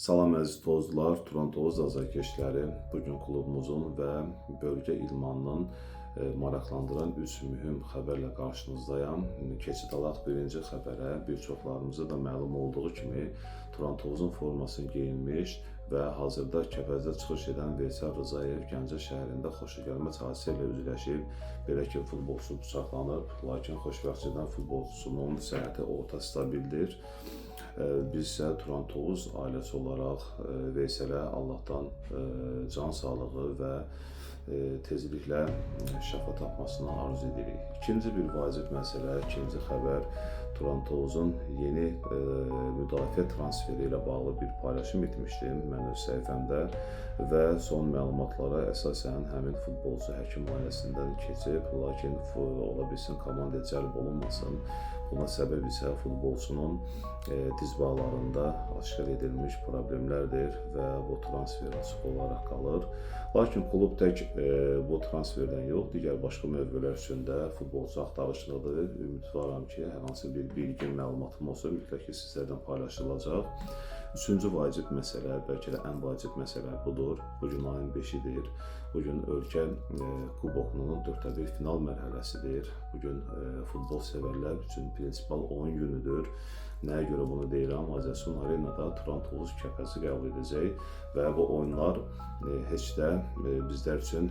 Salam əziz tozlular, Turan Tovuz azarkeşləri. Bugün klubumuzun və bölgə idmanının maraqlandıran 3 mühüm xəbərlə qarşınızdayım. Keçid alaq birinci xəbərə. Bir çoxlarımıza da məlum olduğu kimi Turan Tovuzun formasını geyinmiş və hazırda Kəpəzdə çıxış edən Veysel Rızayev Gəncə şəhərində xoşagəlməz hadisə ilə üzləşib. Belə ki, futbolçu bıçaqlanıb, lakin xoşbəxtçidən futbolçusunun səhhəti orta stabildir. Biz isə Turan Tovuz ailəsi olaraq Veyselə Allahdan can sağlığı və tezliklə şəfa tapmasını arzu edirik. İkinci bir vacib məsələ, ikinci xəbər Turan Tovuzun yeni müdafiə transferi ilə bağlı bir paylaşım etmişdim mən öz səhifəmdə və son məlumatlara əsasən həmin futbolçu həkim müayinəsindən keçib, lakin ola bilsin komandaya cəlb olunmasın. Buna səbəb isə futbolçunun diz bağlarında aşkar edilmiş problemlərdir və bu transfer açıq olaraq qalır. Lakin klub tək bu transferdən yox, digər başqa mövqelər üçün də futbolçu axtarışındadır. Ümidvaram ki, hər hansı bir bilgi, məlumatım olsa mütləq ki, sizlərdən paylaşılacaq. Üçüncü vacib məsələ, bəlkə də ən vacib məsələ budur. Bugün ayın 5-idir. Bugün ölkə kubokunun 4-1 final mərhələsidir. Bugün futbol sevərlər üçün prinsipal oyun günüdür. Nəyə görə bunu deyirəm? Azərsun Arenada Turan Tovuz Kəpəzi qəbul edəcək və bu oyunlar heç də bizlər üçün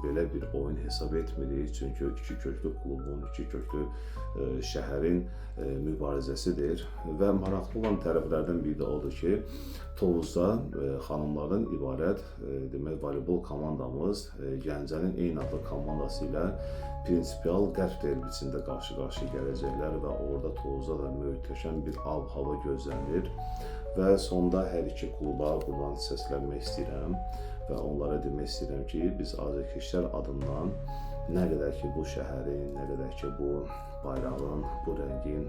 belə bir oyun hesab etmirik. Çünki iki köklü klubun, iki köklü şəhərin mübarizəsidir və maraqlı olan tərəflərdən biri də odur ki, Tovuzda xanımlardan ibarət demək voleybol komandamız Gəncənin eyni adlı komandası ilə prinsipial qərb derbisində qarşı-qarşıya gələcəklər və orada Tovuzda da möhtəşəm bir ab-hava gözlənilir və sonda hər iki kluba buradan səslənmək istəyirəm və onlara demək istəyirəm ki, biz azərkeşlər adından nə qədər ki bu şəhərin, nə qədər ki bu bayrağın, bu rəngin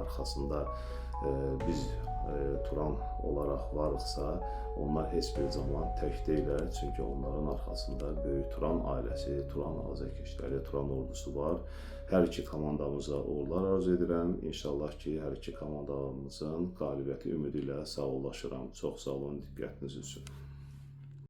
arxasında biz Turan olaraq varıqsa, onlar heç bir zaman tək deyilər. Çünki onların arxasında böyük Turan ailəsi, Turan azərkeşləri, Turan ordusu var. Hər iki komandamıza uğurlar arzu edirəm. İnşallah ki, hər iki komandamızın qalibiyyəti ümidi ilə sağollaşıram. Çox sağ olun diqqətiniz üçün.